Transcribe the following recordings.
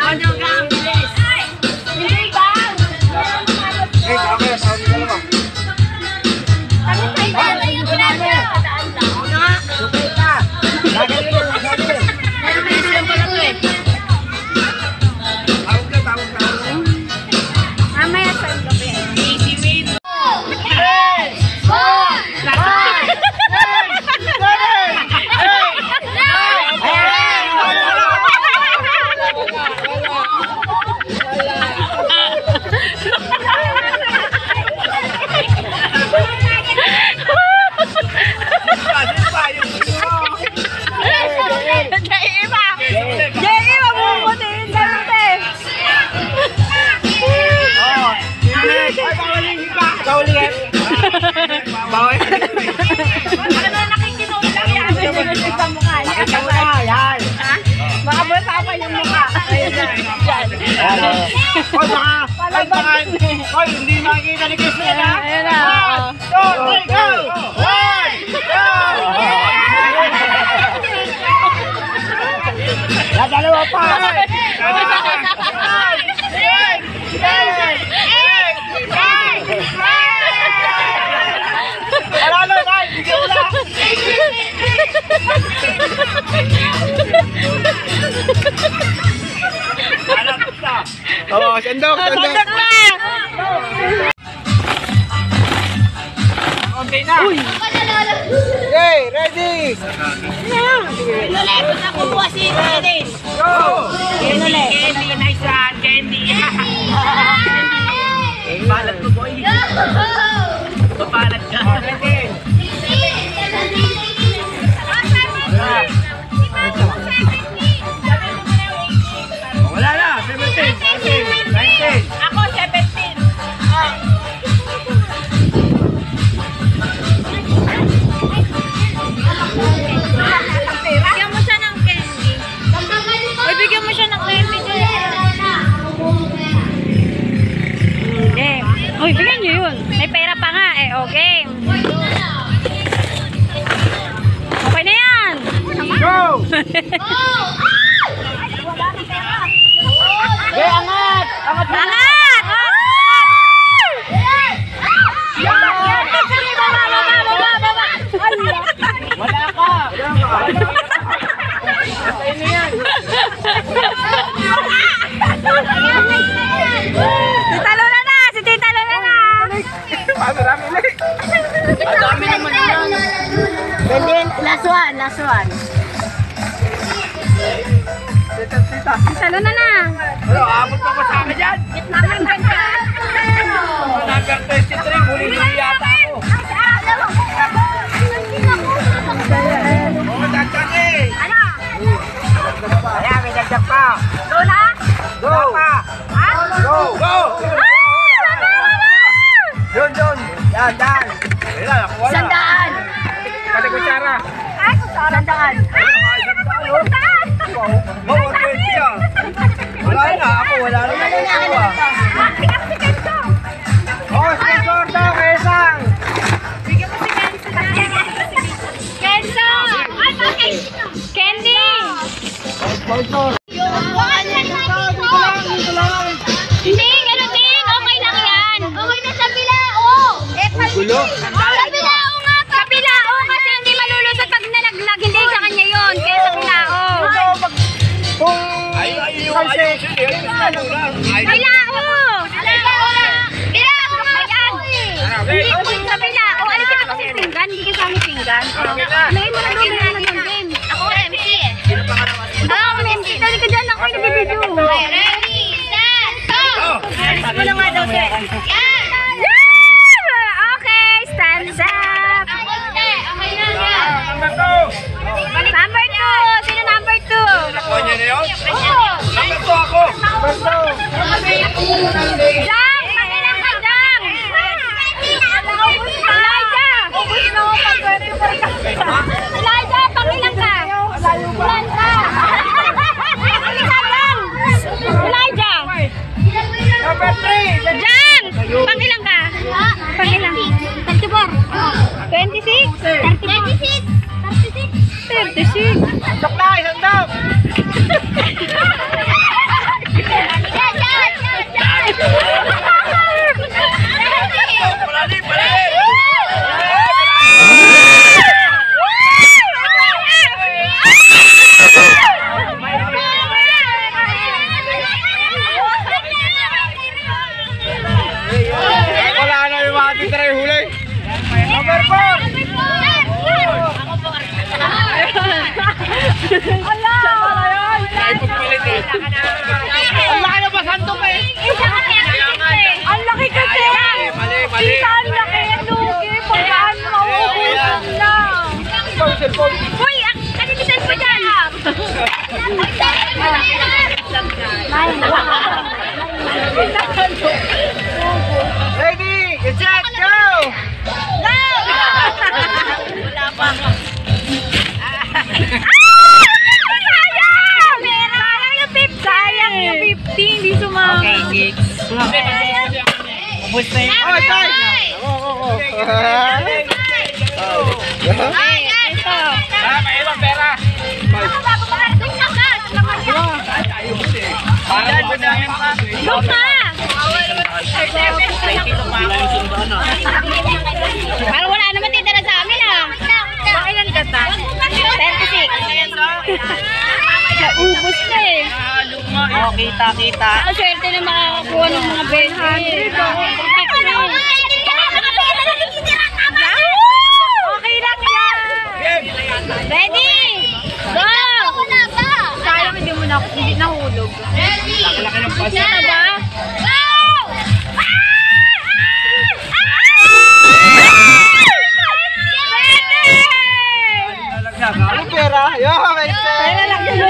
Ano ka ang bilis? Hindi ba? Eh, ako yung tawag nila naman. Kami tayo ba yung ginagawa? Ako na nga. Supay ka. Gagaling mo, gagaling. Pero bilis lang pala to eh. Tawag ka. Mamaya sa yung gabi. Easy win. Bawal. Ano na nakikinulit lang yan? Sa mukha niya. Ikaw na, yan. Baka bata pa yung mukha. Ayun na. Hoy, hindi makikita ni Christine, ha? Ayun na. 1, 2, 3, go! 1, go! Dalawa pa! Alalo, guys! Bigyan mo na! Anak ka! Oo, sandok! Sandok na! Okay na! Okay, ready! Inulit! Nakuha si Dennis! Go! Inulit! Candy! Nice one! Candy! Balat ko, boy! Papalat ka! Wala na! 17! 18! 19! Ako, 17! Bigyan mo siya ng candy. Uy, bigyan mo siya ng candy. Hindi. Uy, bigyan niyo yun. May pera pa nga eh. Okay. Okay na yan. Go! Okay, angat! Angat! Angat! Wala ka! Ano yan? Tita Lola na! Si Tita Lola na! Marami ulit! Ang dami naman yan. Then, last one, last one. Tita, tita! Tita Lola na! Ano, abot pa sa akin dyan? Gitna ng ganda. Number 23, huli-huli yata ako. Oo, dagdag eh! Ano? Ayan, may dagdag pa! Lola? Go! Ha? Go! Go! Yun, yun! Yan, yan! Wala, nakuha na! Sandaan! Pati kutsara! Ay, sandaan! Ay, sandaan! Wow, 120 ah! Wala na, ako wala na nakuha! Bigyan mo si Kenzo! Oh, sponsor daw, Kesang! Bigyan mo si Kenzo! Kenzo! Ay, bakit? Candy! Sponsor! Hindi, ganun din. Okay lang yan. Okay na sa bilao. Gulo! Sa bilao nga. Sa bilao kasi hindi malulusot pag nalaglag. Hindi sa kanya yun. Kaya sa bilao. Kung... Ayun! Ano lang? Bilao! Bilao nga. Hindi po sa bilao. Alisin mo kasi pinggan. Hindi ka sami pinggan. Lagay mo na doon. Lagay mo na doon. Ako MC eh. MC. Dali ka dyan. Ako yung nag-video. Ready, set, go! Alis mo na nga daw sir. Okay, stands up. Okay na yan. Number 2! Number 2. Sino number 2? Nakuha niya na yun? Oo. Number 2 ako! Number 2! Jang! Pangilang ka, Jang! Elijah, pangilang ka? Ilan ka? Elijah! Number 3! Jang! Pangilang ka? Pangilang? 34. 26? 36. 36. Sandok na! Sandok! Ala! Ang laki na ba sandok eh? Ang laki kasi! Mali. Tita, ang laki! Ang lugi! Pagkaan mo, mauubusan na! Uy! Kaninisan ko dyan! Ready, get set, go! Wala pa. Sayang yung 50, hindi sumama. Okay, 6. Ubus na yun. Oh, time! Ay, ito. May ibang pera. Look na! Parang wala naman titira sa amin ah. Kailan ka ta? 36. Naubos na eh. Oh, kita. Ako swerte na makakakuha ng mga benefits. Okay lang yan. Ready? Go! Sayang hindi mo na hindi nahulog. Laki ng pass. Ito ba? Go! Ano pera? Yo, may Pera lang dulu.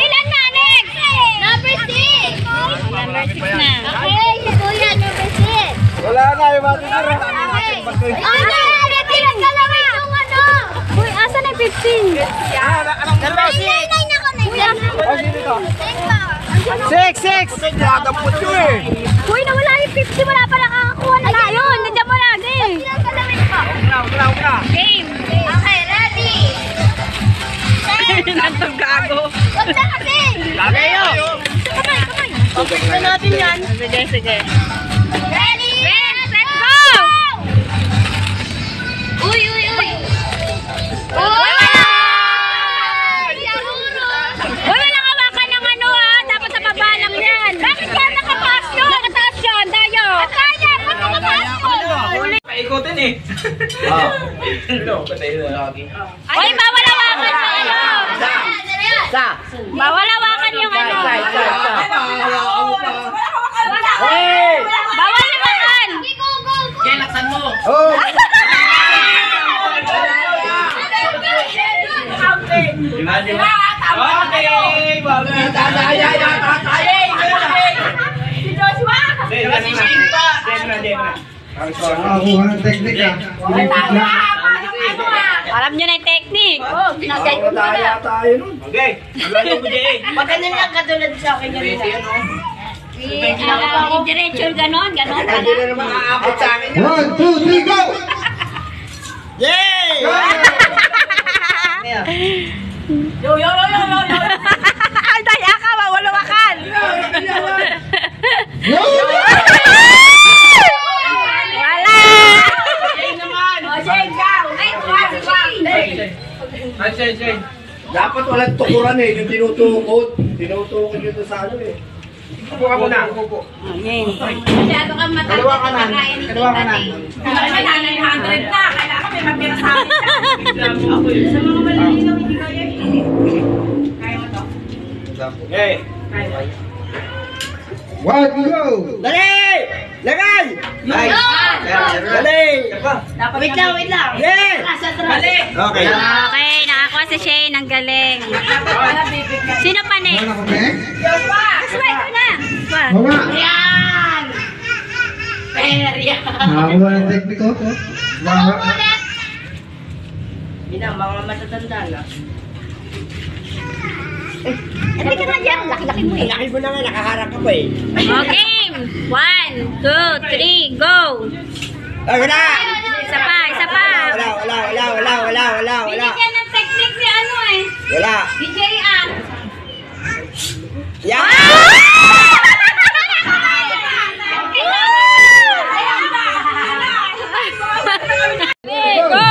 Ilan na next? Number 6. Number 6 na. Okay, si Kuya, number 6. wala na yung matitira. Natiran ka lang yung ano. Uy, asa na 15? Number 6. Oh, sino to? 6. Nagdampot yun eh. Uy, nawala yung 50. Wala pa nakakakuha na tayo. Nandiyan mo lagi. Huwag na. Game. Okay, ready. Nandang gago. Wag na kasi. Lagay yun. Kamay. Okay na natin yan. Sige. Ready? Let's go! Uy! Uy, walang hawakan ng ano ah. Dapat sa baba lang yan. Bakit yan nakataas yun? Nakataas yun, Dayo. Kaya, ba't nakataas yun? Paikutin eh. Patay na lagi. Uy, bawal hawakan yung ano. Bawal hawakan yung ano. Bawal hawakan. Kaya laksan mo. Oh! Di ba? Okay! Si Joshua. Nakakuha ng teknik ah. Alam nyo na yung technique. Tayo nun. Okay. Magaling lang katulad sa akin yun. Diretso ganon. Hindi na naman aabot sa akin. 1, 2, 3, go! Yay! Yo. Ay, daya ka, wala wakan. Wala. Jay naman! Shane, Shane. Dapat walang tukuran eh, yung tinutukod. Tinutukod yun sa ano eh. Upo ka muna. Upo. Masyado kang matanda. Kaliwa kanan. Kaliwa kanan. Kaya na 900 na. Kailangan may magpira sa akin. Sa mga maliligaw, hindi kaya kaya mo to? Okay. 1, go! Dali! Lagay! Dali! Wait lang. Yeah! Dali. Okay. Okay, nakakuha si Shane. Ang galing. Sino pa next? Wala ko ba eh? Asway ko na. Bawa! Yan! Nakakuha ng teknik ko. Bawa! mga matatanda na. Hindi ka na dyan. Laki-laki mo eh. Laki mo na nga, nakaharap ka pa eh. Okay. 1, 2, 3, go! Wala! Isa pa. Wala. Binigyan ng technique si ano eh. Wala. DJ Ann. Yan! Go!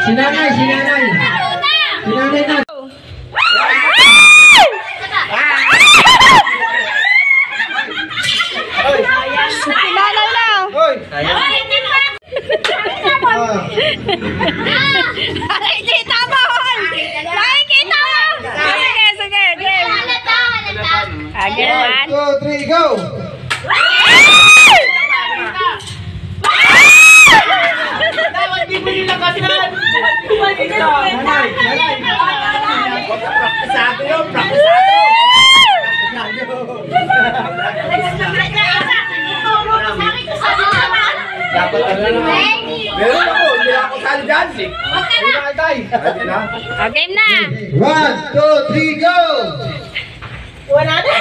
Sinanay na. Sinanay na. Hoy! Nakikita mo, Hon! Nakikita mo! Sige, game. Again, 1, 2, 3, go! Praktisado yun, praktisado. Dapat ano na. Meron ako, hindi ako sali dyan. Game na. 1, 2, 3, go! Wala na.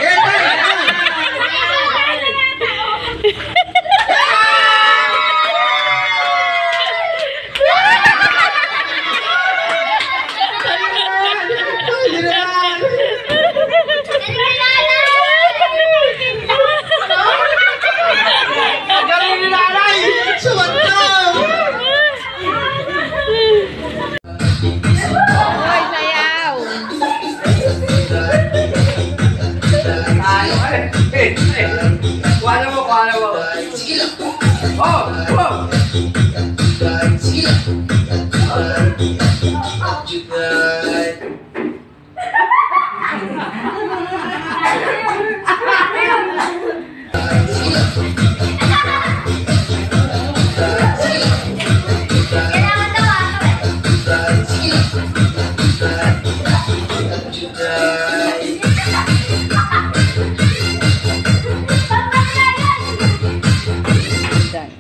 Hoy, sayaw. Kuha mo. Oh! Done.